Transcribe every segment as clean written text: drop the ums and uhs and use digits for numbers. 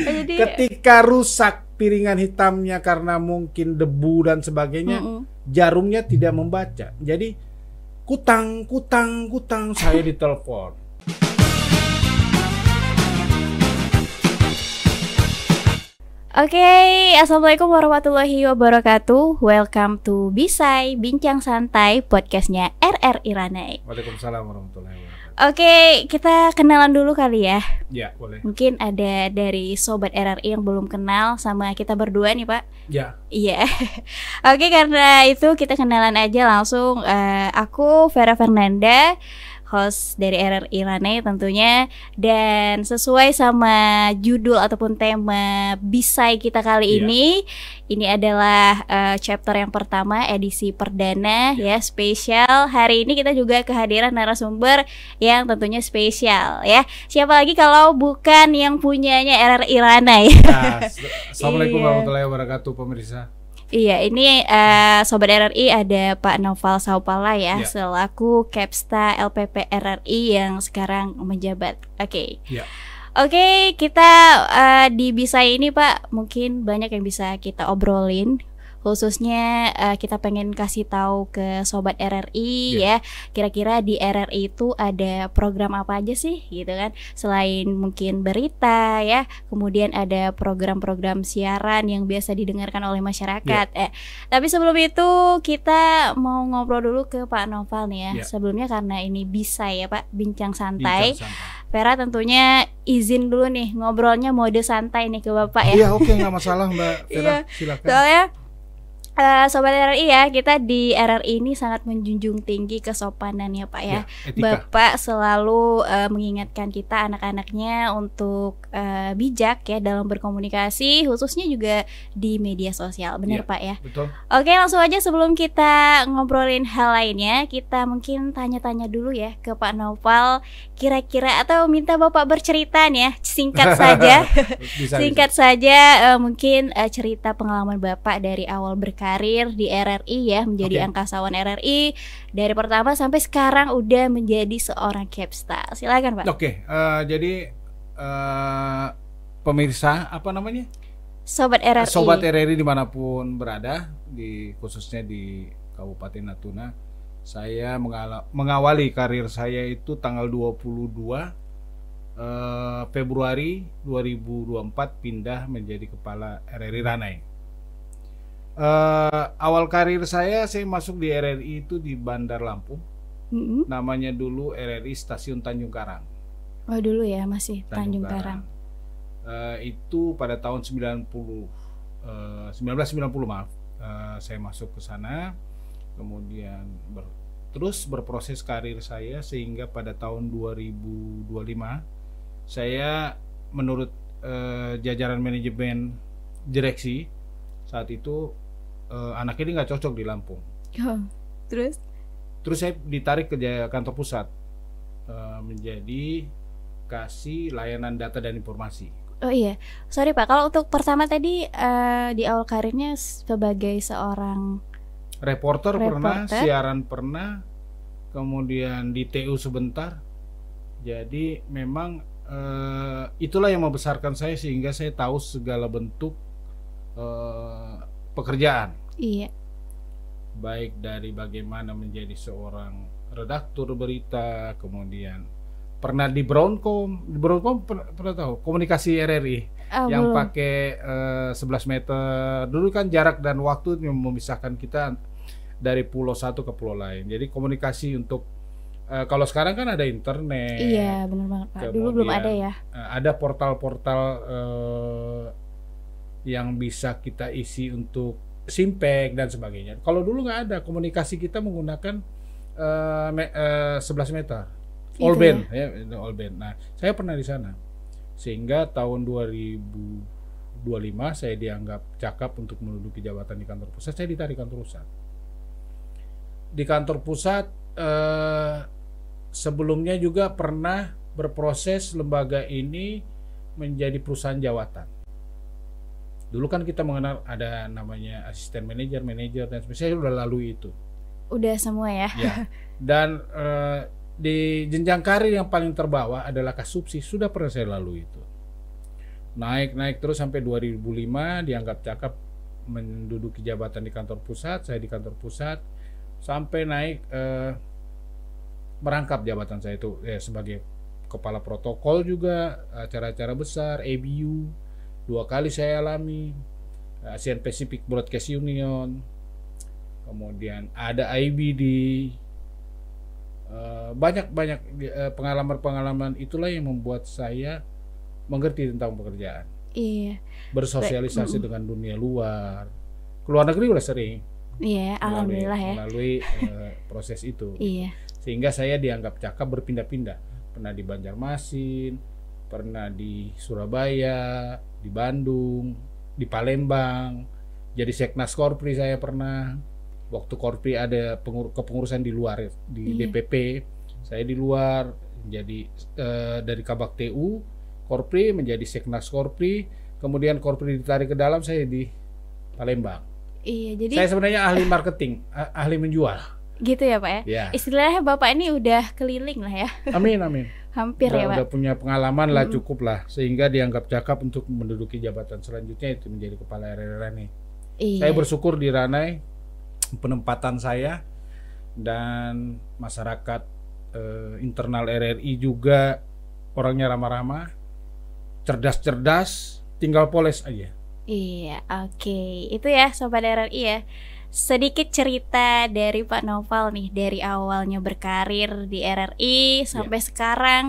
Jadi Ketika rusak piringan hitamnya karena mungkin debu dan sebagainya, jarumnya tidak membaca. Jadi kutang saya ditelepon. Oke, assalamualaikum warahmatullahi wabarakatuh. Welcome to Bisai Bincang Santai, podcastnya RRI Ranai. Waalaikumsalam warahmatullahi wabarakatuh. Oke, kita kenalan dulu kali ya. Ya, boleh. Mungkin ada dari sobat RRI yang belum kenal sama kita berdua nih, Pak. Ya. Iya. Oke, karena itu kita kenalan aja langsung. Aku Vera Fernanda, host dari RRI Ranai tentunya. Dan sesuai sama judul ataupun tema Bisai kita kali ini adalah chapter yang pertama, edisi perdana ya, spesial. Hari ini kita juga kehadiran narasumber yang tentunya spesial ya. Siapa lagi kalau bukan yang punyanya RRI Ranai. Nah, assalamualaikum warahmatullahi wabarakatuh pemirsa. Iya, ini Sobat RRI ada Pak Noval Saupala ya, selaku Kepsta LPP RRI yang sekarang menjabat. Oke. Oke, kita di Bisai ini Pak, mungkin banyak yang bisa kita obrolin. Khususnya kita pengen kasih tahu ke Sobat RRI ya, kira-kira di RRI itu ada program apa aja sih gitu kan, selain mungkin berita ya, kemudian ada program-program siaran yang biasa didengarkan oleh masyarakat. Tapi sebelum itu kita mau ngobrol dulu ke Pak Noval nih ya. Sebelumnya karena ini bisa ya Pak, bincang santai. Vera tentunya izin dulu nih ngobrolnya mode santai nih ke Bapak ya. Iya, oke, nggak masalah Mbak Vera, silakan. Soalnya Sobat RRI ya, kita di RRI ini sangat menjunjung tinggi kesopanan ya Pak ya. Bapak selalu mengingatkan kita anak-anaknya untuk bijak ya dalam berkomunikasi, khususnya juga di media sosial. Benar Pak ya? Betul. Oke, langsung aja sebelum kita ngobrolin hal lainnya, kita mungkin tanya-tanya dulu ya ke Pak Noval, kira-kira atau minta Bapak bercerita nih ya, singkat saja. Singkat saja mungkin cerita pengalaman Bapak dari awal berkarir di RRI ya, menjadi angkasawan RRI dari pertama sampai sekarang udah menjadi seorang Kepsta. Silakan Pak. Jadi pemirsa apa namanya? Sobat RRI. Sobat RRI dimanapun berada, khususnya di Kabupaten Natuna, saya mengawali karir saya itu tanggal 22 Februari 2024 pindah menjadi kepala RRI Ranai. Awal karir saya masuk di RRI itu di Bandar Lampung. Namanya dulu RRI Stasiun Tanjung Karang. Oh dulu ya, masih Tanjung Karang. Itu pada tahun 1990 maaf, saya masuk ke sana, kemudian terus berproses karir saya sehingga pada tahun 2025 saya menurut jajaran manajemen direksi saat itu anak ini nggak cocok di Lampung. Terus saya ditarik ke kantor pusat menjadi kasih layanan data dan informasi. Oh iya, sorry Pak, kalau untuk pertama tadi di awal karirnya sebagai seorang reporter pernah, siaran pernah, kemudian di TU sebentar. Jadi memang itulah yang membesarkan saya sehingga saya tahu segala bentuk pekerjaan. Iya. Baik dari bagaimana menjadi seorang redaktur berita, kemudian pernah di Broadcom pernah tahu komunikasi RRI yang pakai 11 meter. Dulu kan jarak dan waktu yang memisahkan kita dari pulau satu ke pulau lain. Jadi komunikasi untuk kalau sekarang kan ada internet. Iya, benar banget Pak. Dulu belum ada ya. Ada portal-portal yang bisa kita isi untuk simpek dan sebagainya. Kalau dulu nggak ada, komunikasi kita menggunakan 11 meter. All band ya, all band. Nah, saya pernah di sana. Sehingga tahun 2025 saya dianggap cakap untuk menduduki jabatan di kantor pusat. Saya ditarik kantor pusat. Di kantor pusat sebelumnya juga pernah berproses lembaga ini menjadi perusahaan jawatan. Dulu kan kita mengenal ada namanya asisten manajer dan sebagainya. Saya sudah lalui itu. Udah semua ya. Dan di jenjang karir yang paling terbawah adalah Kasubsi, sudah pernah saya lalui itu. naik terus sampai 2005 dianggap cakep menduduki jabatan di kantor pusat. Saya di kantor pusat sampai naik merangkap jabatan saya itu sebagai kepala protokol juga, acara-acara besar, ABU 2 kali saya alami, ASEAN Pacific Broadcast Union, kemudian ada IBD, banyak pengalaman-pengalaman itulah yang membuat saya mengerti tentang pekerjaan. Iya. Bersosialisasi dengan dunia luar. Keluar negeri udah sering. Iya, alhamdulillah ya. Melalui proses itu. Iya. Sehingga saya dianggap cakap berpindah-pindah. Pernah di Banjarmasin, pernah di Surabaya, di Bandung, di Palembang. Jadi Seknas Korpri saya pernah. Waktu Korpri ada kepengurusan di luar di DPP, saya di luar. Jadi dari Kabak TU Korpri menjadi Seknas Korpri, kemudian Korpri ditarik ke dalam, saya di Palembang. Iya, jadi saya sebenarnya ahli marketing, ahli menjual. Gitu ya Pak ya? Ya. Istilahnya Bapak ini udah keliling lah ya. Amin. Hampir ya Pak. Udah punya pengalaman lah, cukup lah, sehingga dianggap cakap untuk menduduki jabatan selanjutnya, itu menjadi kepala RRI Ranai. Iya. Saya bersyukur di Ranai, penempatan saya dan masyarakat internal RRI juga orangnya ramah-ramah, cerdas-cerdas, tinggal poles aja. Iya, oke. Itu ya Sobat RRI ya. Sedikit cerita dari Pak Noval nih, dari awalnya berkarir di RRI sampai sekarang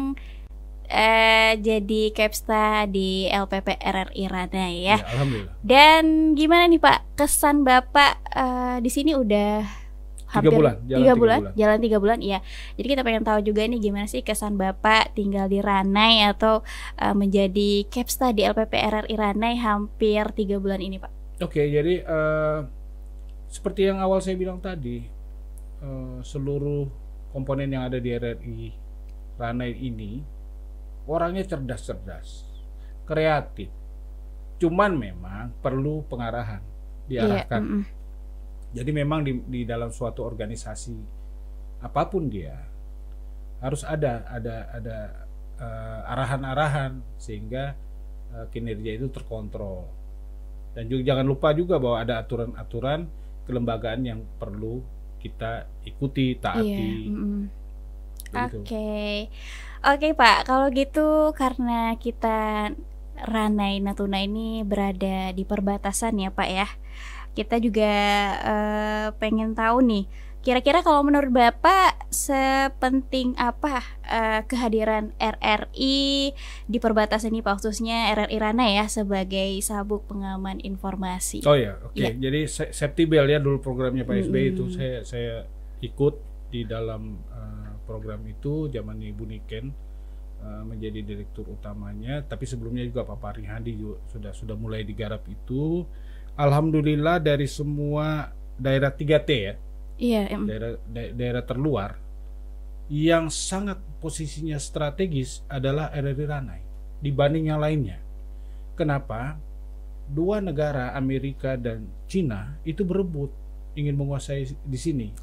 jadi Kepsta di LPP RRI Ranai ya. Alhamdulillah. Dan gimana nih Pak, kesan Bapak di sini udah hampir 3 bulan, jalan 3 bulan, iya. Jadi kita pengen tahu juga nih gimana sih kesan Bapak tinggal di Ranai atau menjadi Kepsta di LPP RRI Ranai hampir 3 bulan ini Pak. Oke, jadi seperti yang awal saya bilang tadi, seluruh komponen yang ada di RRI Ranai ini orangnya cerdas-cerdas, kreatif. Cuman memang perlu pengarahan, diarahkan. Iya, Jadi memang di dalam suatu organisasi apapun dia harus ada arahan-arahan sehingga kinerja itu terkontrol. Dan juga jangan lupa juga bahwa ada aturan-aturan kelembagaan yang perlu kita ikuti, taati. Oke Pak, kalau gitu karena kita Ranai Natuna ini berada di perbatasan ya Pak ya, kita juga pengen tahu nih, kira-kira kalau menurut Bapak sepenting apa kehadiran RRI di perbatasan ini Pak, khususnya RRI Ranai ya sebagai sabuk pengaman informasi. Oh ya, oke. Ya. Jadi Safety Belt ya dulu programnya Pak SBY itu saya ikut di dalam program itu zaman Ibu Niken menjadi direktur utamanya, tapi sebelumnya juga Pak Pari Hadi juga sudah mulai digarap itu. Alhamdulillah dari semua daerah 3T ya, daerah terluar yang sangat posisinya strategis adalah RRI Ranai dibanding yang lainnya. Kenapa? 2 negara Amerika dan Cina itu berebut ingin menguasai di sini,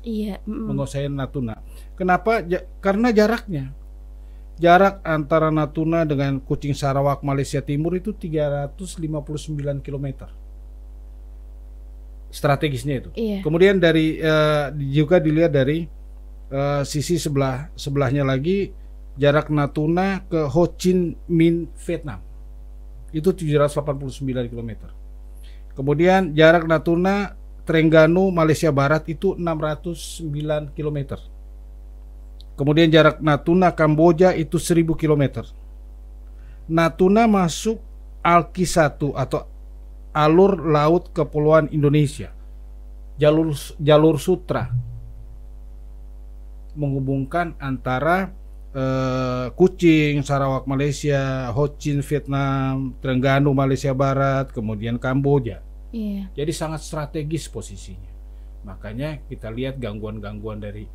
menguasai Natuna. Kenapa? Karena jarak antara Natuna dengan Kucing Sarawak Malaysia Timur itu 359 km. Strategisnya itu. Kemudian dari juga dilihat dari sisi sebelahnya lagi, jarak Natuna ke Ho Chi Minh Vietnam itu 789 km. Kemudian jarak Natuna Terengganu Malaysia Barat itu 609 km. Kemudian jarak Natuna Kamboja itu 1000 km. Natuna masuk Alki 1 atau alur laut kepulauan Indonesia, jalur sutra menghubungkan antara Kucing Sarawak Malaysia, Ho Chi Minh Vietnam, Terengganu Malaysia Barat, kemudian Kamboja. Jadi sangat strategis posisinya. Makanya kita lihat gangguan-gangguan dari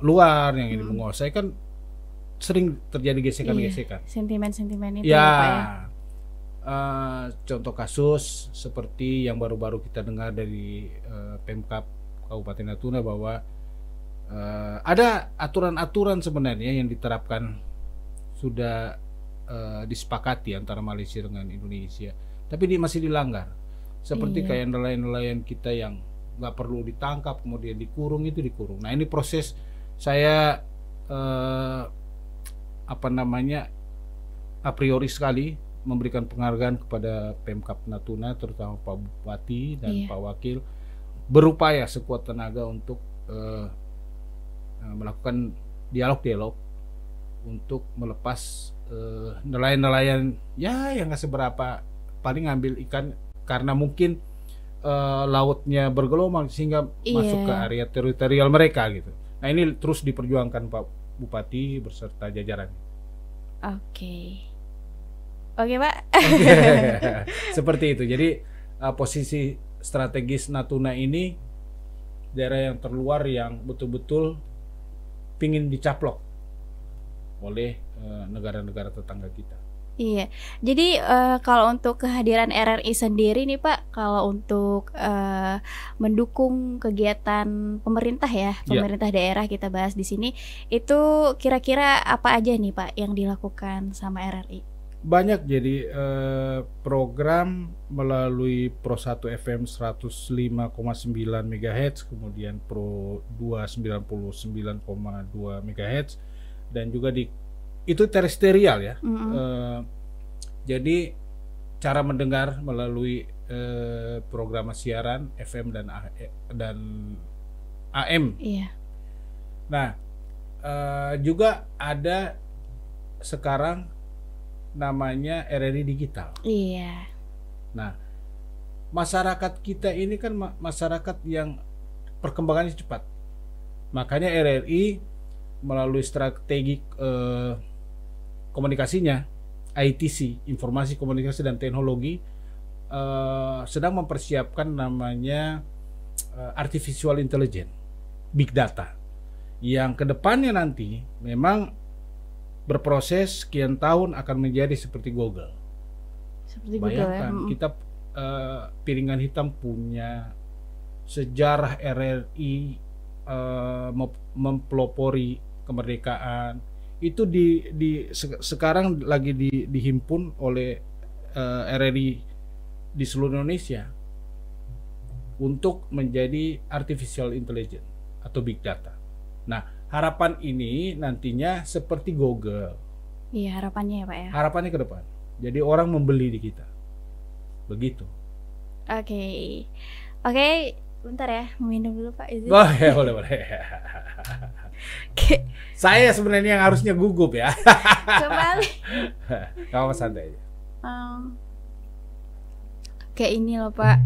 luar yang ini menguasai kan sering terjadi gesekan-gesekan. Sentimen-sentimen itu ya. Pak ya. Contoh kasus seperti yang baru-baru kita dengar dari Pemkab Kabupaten Natuna bahwa ada aturan-aturan sebenarnya yang diterapkan sudah disepakati antara Malaysia dengan Indonesia, tapi masih dilanggar. Seperti kayak nelayan-nelayan kita yang nggak perlu ditangkap kemudian dikurung, itu dikurung. Nah ini proses saya a priori sekali memberikan penghargaan kepada Pemkab Natuna, terutama Pak Bupati dan Pak Wakil, berupaya sekuat tenaga untuk melakukan dialog untuk melepas nelayan-nelayan yang nggak seberapa, paling ngambil ikan karena mungkin lautnya bergelombang sehingga masuk ke area teritorial mereka gitu. Nah ini terus diperjuangkan Pak Bupati beserta jajaran. Oke Pak. Seperti itu. Jadi posisi strategis Natuna ini daerah yang terluar yang betul-betul pingin dicaplok oleh negara-negara tetangga kita. Iya, jadi kalau untuk kehadiran RRI sendiri nih Pak, kalau untuk mendukung kegiatan pemerintah pemerintah daerah kita bahas di sini, itu kira-kira apa aja nih Pak yang dilakukan sama RRI? Banyak, jadi program melalui Pro 1 FM 105,9 MHz, kemudian Pro 2 99,2 MHz, dan juga itu terestrial ya. Jadi cara mendengar melalui program siaran FM dan AM. Iya. Nah, juga ada sekarang namanya RRI Digital. Iya. Nah, masyarakat kita ini kan masyarakat yang perkembangannya cepat. Makanya RRI melalui strategi komunikasinya, ITC, Informasi Komunikasi dan Teknologi, sedang mempersiapkan namanya Artificial Intelligence, Big Data, yang kedepannya nanti memang berproses sekian tahun akan menjadi seperti Google. Bayangkan kita piringan hitam punya sejarah RRI mempelopori kemerdekaan. Itu sekarang lagi dihimpun oleh RRI di seluruh Indonesia untuk menjadi artificial intelligence atau big data. Nah, harapan ini nantinya seperti Google. Iya, harapannya ya Pak ya. Harapannya ke depan. Jadi orang membeli di kita. Begitu. Oke, bentar ya, minum dulu Pak. Izin. Oh ya, boleh. Saya sebenarnya yang harusnya gugup ya. Kembali. Kamu santai aja. Kayak ini loh Pak,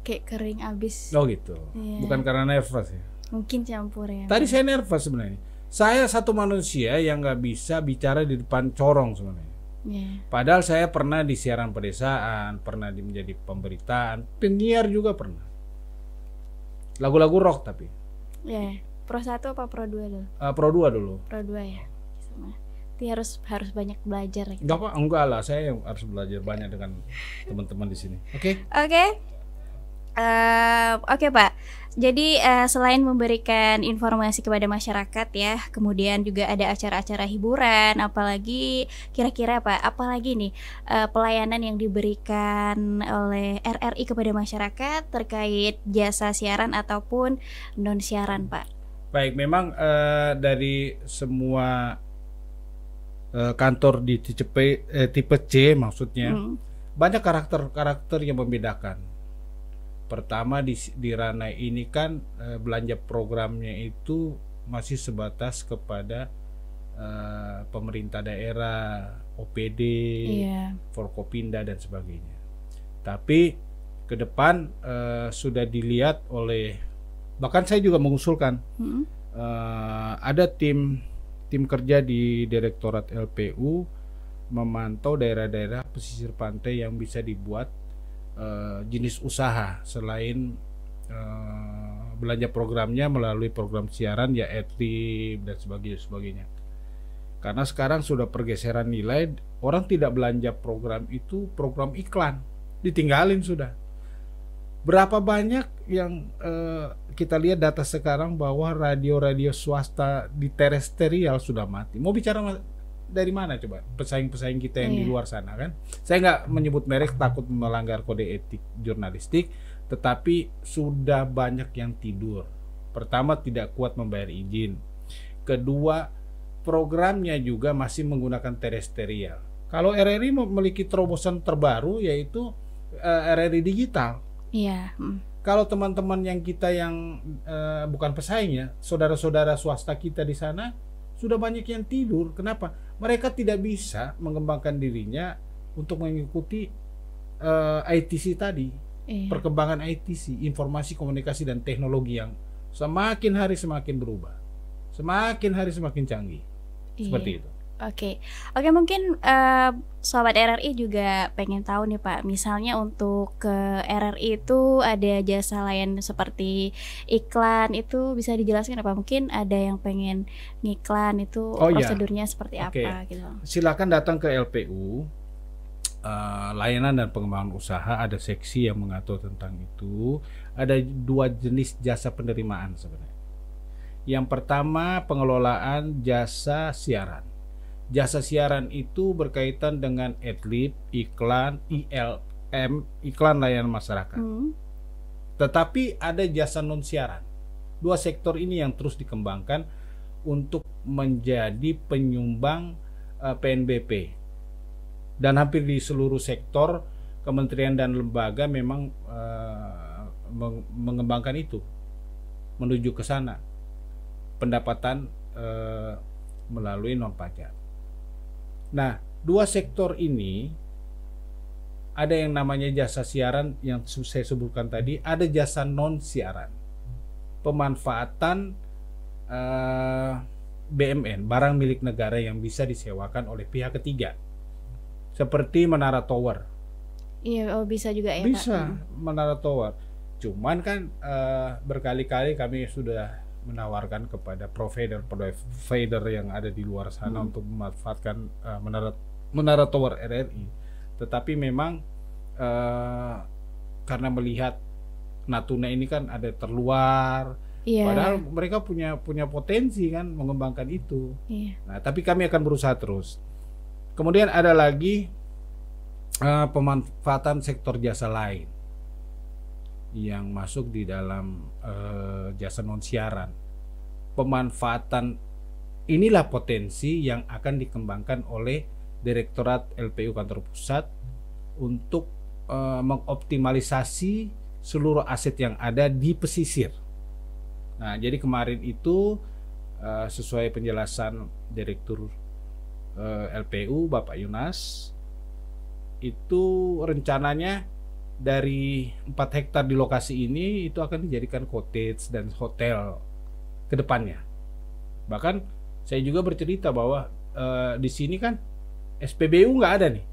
kayak kering abis. Oh gitu. Yeah. Bukan karena nervous ya? Mungkin campur ya. Tadi saya nervous sebenarnya. Saya satu manusia yang nggak bisa bicara di depan corong sebenarnya. Yeah. Padahal saya pernah di siaran pedesaan, pernah menjadi pemberitaan, penyiar juga pernah. Lagu-lagu rock tapi. Ya. Yeah. Pro 1 apa Pro 2 dulu? Pro 2 dulu. Pro 2 ya. Nanti harus banyak belajar gitu. Enggak lah, saya yang harus belajar banyak dengan teman-teman di sini. Oke Pak. Jadi selain memberikan informasi kepada masyarakat ya, kemudian juga ada acara-acara hiburan, apalagi kira-kira Pak, apalagi nih pelayanan yang diberikan oleh RRI kepada masyarakat terkait jasa siaran ataupun non siaran Pak? Baik, memang dari semua kantor di tipe C maksudnya, banyak karakter yang membedakan. Pertama di ranah ini kan belanja programnya itu masih sebatas kepada pemerintah daerah, OPD, Forkopimda dan sebagainya. Tapi ke depan sudah dilihat oleh, bahkan saya juga mengusulkan ada tim kerja di Direktorat LPU memantau daerah-daerah pesisir pantai yang bisa dibuat jenis usaha selain belanja programnya melalui program siaran ya adlib dan sebagainya. Karena sekarang sudah pergeseran nilai, orang tidak belanja program itu program iklan, ditinggalin sudah. Berapa banyak yang kita lihat data sekarang bahwa radio-radio swasta di terestrial sudah mati. Mau bicara dari mana coba pesaing-pesaing kita yang di luar sana kan? Saya nggak menyebut merek takut melanggar kode etik jurnalistik, tetapi sudah banyak yang tidur. Pertama, tidak kuat membayar izin. Kedua, programnya juga masih menggunakan terestrial. Kalau RRI memiliki terobosan terbaru yaitu RRI digital. Iya. Kalau teman-teman yang kita yang bukan pesaing ya, saudara-saudara swasta kita di sana sudah banyak yang tidur. Kenapa? Mereka tidak bisa mengembangkan dirinya untuk mengikuti ITC tadi, perkembangan ITC, informasi komunikasi dan teknologi yang semakin hari semakin berubah, semakin hari semakin canggih, seperti itu. Oke, mungkin sobat RRI juga pengen tahu nih Pak, misalnya untuk ke RRI itu ada jasa layan seperti iklan, itu bisa dijelaskan apa? Mungkin ada yang pengen ngiklan itu prosedurnya seperti apa gitu. Silakan datang ke LPU, layanan dan pengembangan usaha, ada seksi yang mengatur tentang itu. Ada 2 jenis jasa penerimaan sebenarnya. Yang pertama, pengelolaan jasa siaran. Jasa siaran itu berkaitan dengan adlib, iklan, ILM, iklan layanan masyarakat. Tetapi ada jasa non siaran. 2 sektor ini yang terus dikembangkan untuk menjadi penyumbang PNBP. Dan hampir di seluruh sektor kementerian dan lembaga memang mengembangkan itu, menuju ke sana, pendapatan melalui non pajak. Nah, 2 sektor ini ada yang namanya jasa siaran yang saya sebutkan tadi, ada jasa non siaran, pemanfaatan BMN, barang milik negara yang bisa disewakan oleh pihak ketiga, seperti menara tower. Iya, bisa juga ya bisa, Pak. Menara tower. Cuman kan berkali-kali kami sudah menawarkan kepada provider yang ada di luar sana untuk memanfaatkan menara tower RRI, tetapi memang karena melihat Natuna ini kan ada terluar, padahal mereka punya potensi kan mengembangkan itu. Nah, tapi kami akan berusaha terus. Kemudian ada lagi pemanfaatan sektor jasa lain yang masuk di dalam jasa non siaran. Pemanfaatan inilah potensi yang akan dikembangkan oleh Direktorat LPU Kantor Pusat untuk mengoptimalisasi seluruh aset yang ada di pesisir. Nah, jadi kemarin itu sesuai penjelasan Direktur LPU Bapak Yunas, itu rencananya dari 4 hektar di lokasi ini itu akan dijadikan cottage dan hotel ke depannya. Bahkan saya juga bercerita bahwa di sini kan SPBU nggak ada nih.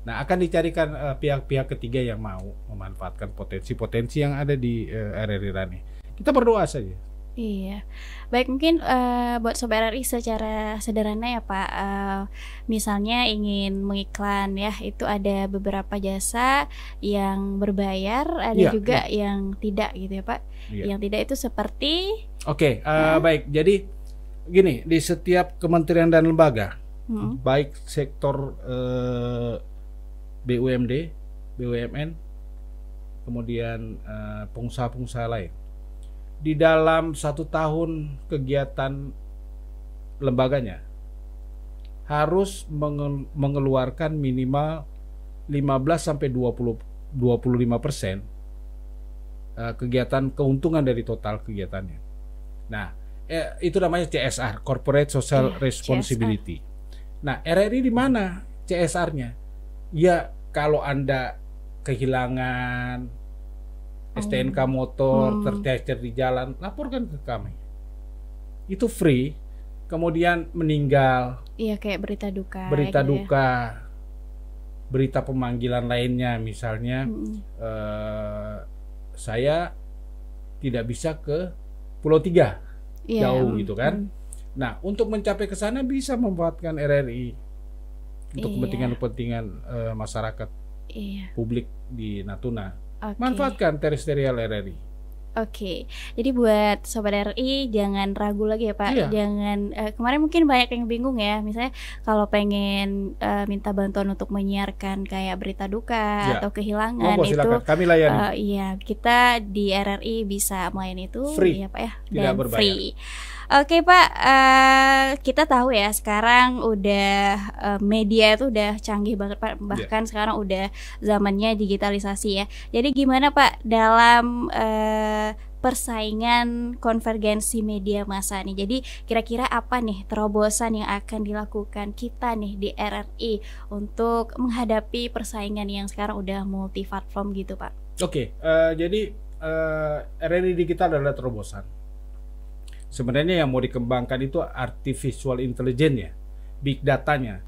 Nah, akan dicarikan pihak-pihak ketiga yang mau memanfaatkan potensi-potensi yang ada di RRI Rani. Kita berdoa saja. Iya, baik, mungkin buat Sobat RRI secara sederhana ya Pak, misalnya ingin mengiklan ya, itu ada beberapa jasa yang berbayar, ada juga yang tidak gitu ya Pak. Yang tidak itu seperti baik, jadi gini, di setiap kementerian dan lembaga, baik sektor BUMD, BUMN, kemudian pengusaha-pengusaha lain, di dalam 1 tahun kegiatan lembaganya harus mengeluarkan minimal 15-25% kegiatan keuntungan dari total kegiatannya. Nah, itu namanya CSR, Corporate Social Responsibility. CSR. Nah, RRI di mana CSR-nya? Ya, kalau Anda kehilangan STNK motor, tercecer di jalan, laporkan ke kami. Itu free. Kemudian meninggal. Iya, kayak berita duka. Berita duka. Berita pemanggilan lainnya, misalnya saya tidak bisa ke Pulau 3, jauh gitu kan. Nah, untuk mencapai ke sana bisa memanfaatkan RRI untuk kepentingan-kepentingan masyarakat publik di Natuna. Manfaatkan terestrial RRI. Oke, jadi buat Sobat RI jangan ragu lagi ya Pak. Jangan kemarin mungkin banyak yang bingung ya, misalnya kalau pengen minta bantuan untuk menyiarkan kayak berita duka atau kehilangan itu, silakan. Kami layani. Iya, kita di RRI bisa melayani itu, free ya Pak ya, tidak dan berbayar. Free. Oke Pak, kita tahu ya sekarang udah media itu udah canggih banget Pak, bahkan sekarang udah zamannya digitalisasi ya. Jadi gimana Pak dalam persaingan konvergensi media massa nih? Jadi kira-kira apa nih terobosan yang akan dilakukan kita nih di RRI untuk menghadapi persaingan yang sekarang udah multi platform gitu Pak? Oke, jadi RRI Digital adalah terobosan. Sebenarnya yang mau dikembangkan itu artificial intelligence ya, big datanya.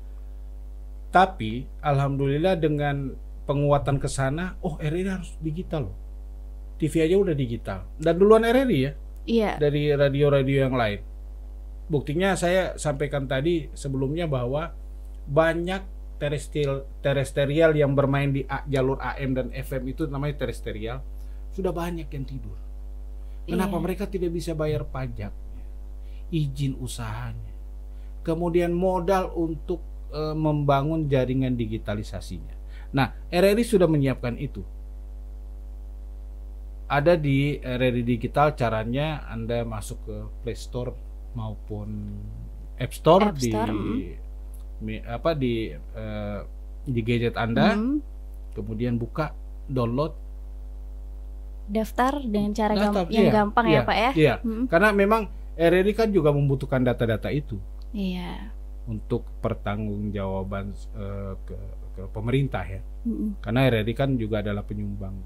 Tapi alhamdulillah dengan penguatan ke sana, RRI harus digital loh. TV aja udah digital. Dan duluan RRI ya. Iya. Dari radio-radio yang lain. Buktinya saya sampaikan tadi sebelumnya bahwa banyak terestrial yang bermain di jalur AM dan FM itu namanya terestrial, sudah banyak yang tidur. Kenapa mereka tidak bisa bayar pajaknya, izin usahanya, kemudian modal untuk membangun jaringan digitalisasinya. Nah, RRI sudah menyiapkan itu. Ada di RRI Digital, caranya Anda masuk ke Play Store maupun App Store, di gadget Anda, kemudian buka, download, daftar dengan cara gampang ya Pak ya. Iya. Karena memang RRI kan juga membutuhkan data-data itu. Iya. Untuk pertanggungjawaban ke pemerintah ya. Karena RRI kan juga adalah penyumbang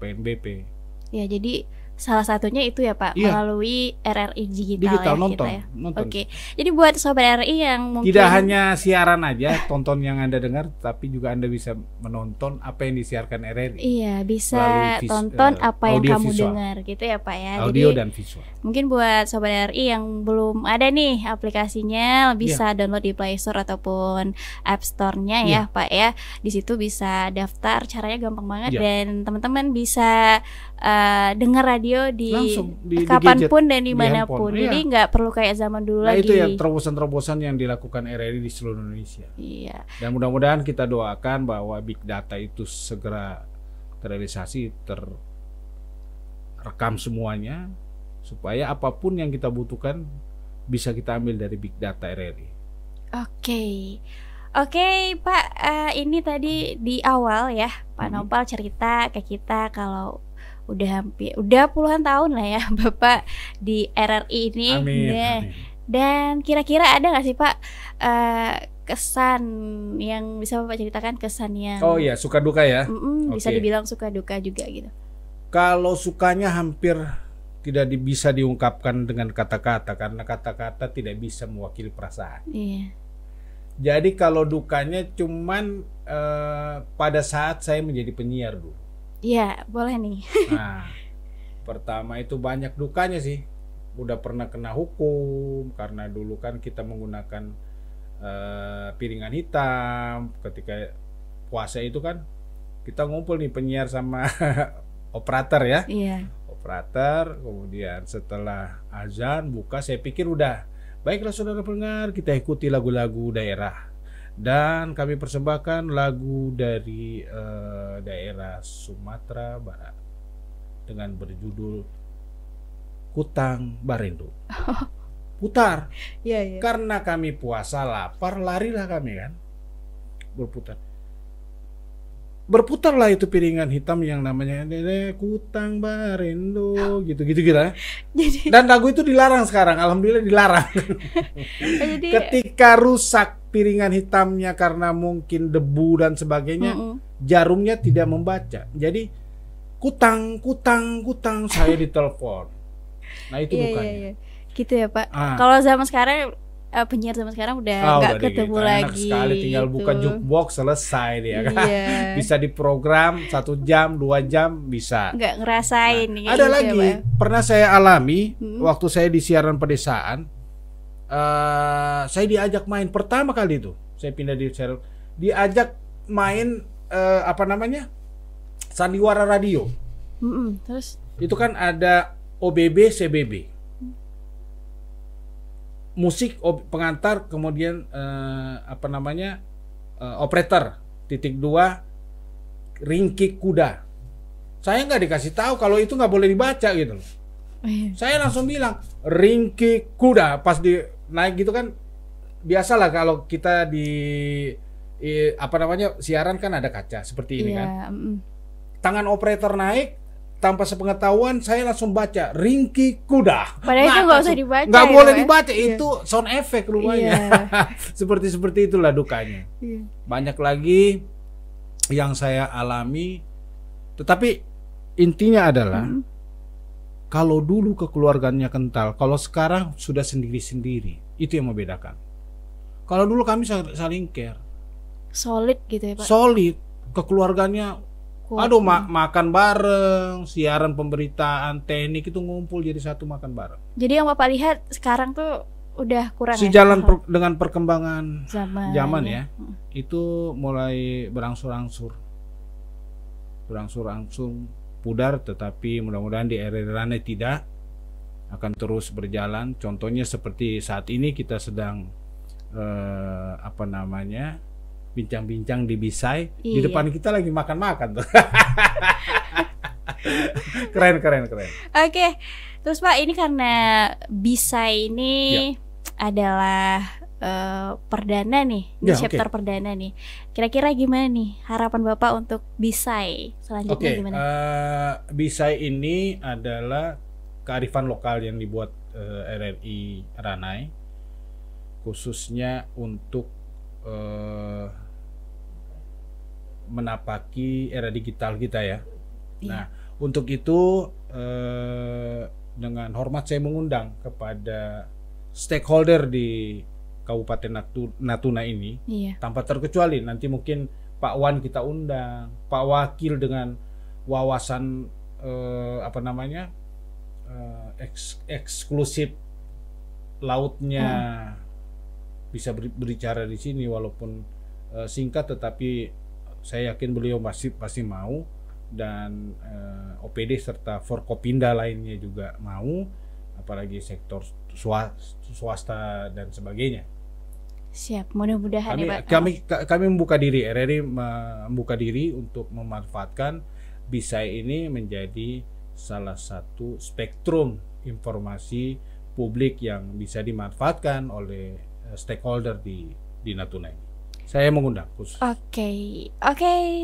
PNBP. Ya, jadi salah satunya itu ya Pak, melalui RRI Digital ya, nonton. Oke. Jadi buat Sobat RRI yang mungkin tidak hanya siaran aja, tonton yang Anda dengar, tapi juga Anda bisa menonton apa yang disiarkan RRI. Iya, bisa tonton apa yang kamu dengar gitu ya Pak ya. Audio jadi, dan visual. Mungkin buat Sobat RRI yang belum ada nih aplikasinya, bisa download di Play Store ataupun App Store-nya ya Pak ya. Di situ bisa daftar, caranya gampang banget dan teman-teman bisa dengar radio langsung di kapanpun gadget, dan dimanapun. Jadi nggak perlu kayak zaman dulu lagi. Itu ya terobosan-terobosan yang dilakukan RRI di seluruh Indonesia. Iya. Dan mudah-mudahan kita doakan bahwa big data itu segera terrealisasi, terekam semuanya, supaya apapun yang kita butuhkan bisa kita ambil dari big data RRI. Oke Pak, ini tadi di awal ya Pak Nopal cerita ke kita kalau udah puluhan tahun lah ya Bapak di RRI ini. Amin. Dan kira-kira ada nggak sih Pak kesan yang bisa Bapak ceritakan, kesan yang suka duka ya? Bisa dibilang suka duka juga gitu. Kalau sukanya hampir tidak bisa diungkapkan dengan kata-kata, karena kata-kata tidak bisa mewakili perasaan. Iya. Jadi kalau dukanya cuman pada saat saya menjadi penyiar dulu. Iya, boleh nih. Nah, pertama itu banyak dukanya sih. Udah pernah kena hukum karena dulu kan kita menggunakan piringan hitam. Ketika puasa itu kan kita ngumpul nih penyiar sama operator ya. Iya. Operator, kemudian setelah azan buka, saya pikir udah. Baiklah saudara pendengar, kita ikuti lagu-lagu daerah. Dan kami persembahkan lagu dari daerah Sumatera Barat dengan berjudul Kutang Barendo. Putar. Iya. Karena kami puasa lapar, larilah kami kan. Berputarlah itu piringan hitam yang namanya Kutang Barendo gitu. Dan lagu itu dilarang sekarang, alhamdulillah dilarang. Jadi, ketika rusak piringan hitamnya karena mungkin debu dan sebagainya, jarumnya tidak membaca. Jadi kutang saya ditelepon. Nah itu dukanya. Gitu ya Pak. Kalau zaman sekarang penyiar zaman sekarang udah nggak ketemu lagi. Enak sekali, tinggal buka jukebox selesai dia kan. Bisa diprogram 1 jam 2 jam bisa. Nggak ngerasain. Ada gitu lagi ya, pernah saya alami waktu saya di siaran pedesaan. Saya diajak main pertama kali itu. Saya pindah di siaran, diajak main sandiwara radio. Terus itu kan ada OBB, CBB. Musik, pengantar, kemudian operator, titik 2, ringkik kuda. Saya nggak dikasih tahu kalau itu nggak boleh dibaca gitu loh. Saya langsung bilang ringkik kuda, pas di naik gitu kan, biasalah kalau kita siaran kan ada kaca seperti ini kan. Tangan operator naik, tanpa sepengetahuan saya langsung baca ringkik kuda. Padahal itu nggak usah dibaca. Nggak boleh dibaca, itu sound effect rupanya. Seperti itulah dukanya. Banyak lagi yang saya alami, tetapi intinya adalah kalau dulu kekeluarganya kental, kalau sekarang sudah sendiri-sendiri, itu yang membedakan. Kalau dulu kami saling care, solid gitu ya Pak. Solid, kekeluarganya. Aduh, makan bareng, siaran pemberitaan, teknik itu ngumpul jadi satu, makan bareng. Jadi yang Bapak lihat sekarang tuh udah kurang sejalan dengan perkembangan zaman ya. Itu mulai berangsur-angsur pudar, tetapi mudah-mudahan di era tidak akan terus berjalan. Contohnya seperti saat ini kita sedang bincang-bincang di Bisai. Di depan kita lagi makan-makan tuh. Keren. Oke. Terus Pak, ini karena Bisai ini adalah perdana nih, chapter perdana nih. Kira-kira gimana nih harapan Bapak untuk Bisai selanjutnya gimana? Bisai ini adalah kearifan lokal yang dibuat RRI Ranai, khususnya untuk menapaki era digital kita ya. Nah, untuk itu dengan hormat saya mengundang kepada stakeholder di Kabupaten Natuna ini, tanpa terkecuali nanti mungkin Pak Wan kita undang, Pak Wakil dengan wawasan eksklusif lautnya bisa berbicara di sini, walaupun singkat, tetapi saya yakin beliau pasti mau, dan OPD serta Forkopinda lainnya juga mau, apalagi sektor swasta dan sebagainya. Siap, mudah-mudahan ya Pak. Kami membuka diri, RRI membuka diri untuk memanfaatkan Bisai ini menjadi salah satu spektrum informasi publik yang bisa dimanfaatkan oleh stakeholder di Natuna ini. Saya mengundang khusus. Oke,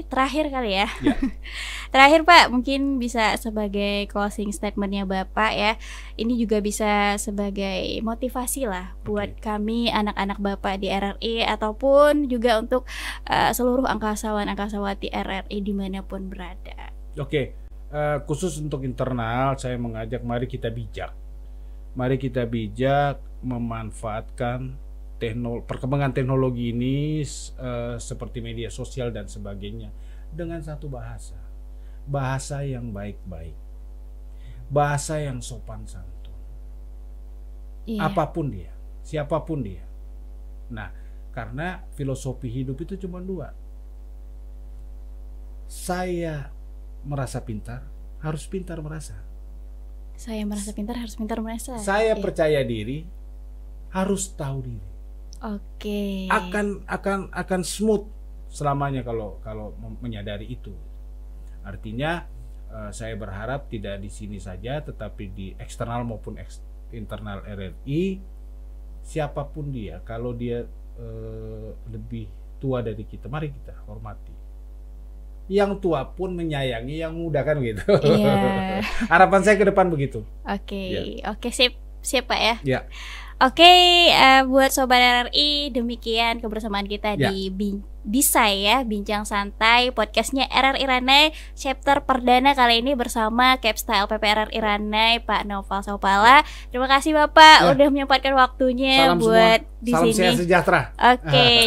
terakhir kali ya. Terakhir Pak, mungkin bisa sebagai closing statementnya Bapak ya. Ini juga bisa sebagai motivasi lah buat kami anak-anak Bapak di RRI, ataupun juga untuk seluruh angkasawan-angkasawati RRI dimanapun berada. Khusus untuk internal, saya mengajak mari kita bijak memanfaatkan perkembangan teknologi ini seperti media sosial dan sebagainya dengan satu bahasa yang baik-baik, bahasa yang sopan santun, apapun dia, siapapun dia. Nah, karena filosofi hidup itu cuma dua. Saya merasa pintar, harus pintar merasa. Saya merasa pintar, harus pintar merasa. Saya percaya diri, harus tahu diri. Akan smooth selamanya kalau menyadari itu. Artinya saya berharap tidak di sini saja, tetapi di eksternal maupun internal RRI, siapapun dia, kalau dia lebih tua dari kita, mari kita hormati. Yang tua pun menyayangi yang muda, kan gitu. Harapan saya ke depan begitu. Oke, siap Pak ya. Ya. Buat Sobat RRI, demikian kebersamaan kita di Bisai ya, Bincang Santai, podcastnya RRI Ranai, chapter perdana kali ini bersama Kepsta LPP RRI Ranai, Pak Naufal Saupala. Terima kasih Bapak udah menyempatkan waktunya buat di sini. Salam sehat sejahtera.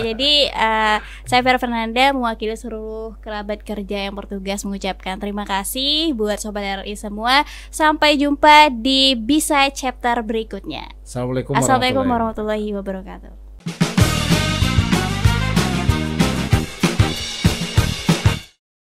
Jadi saya Vera Fernanda mewakili seluruh kerabat kerja yang bertugas mengucapkan terima kasih buat Sobat RRI semua. Sampai jumpa di Bisai chapter berikutnya. Assalamualaikum warahmatullahi wabarakatuh.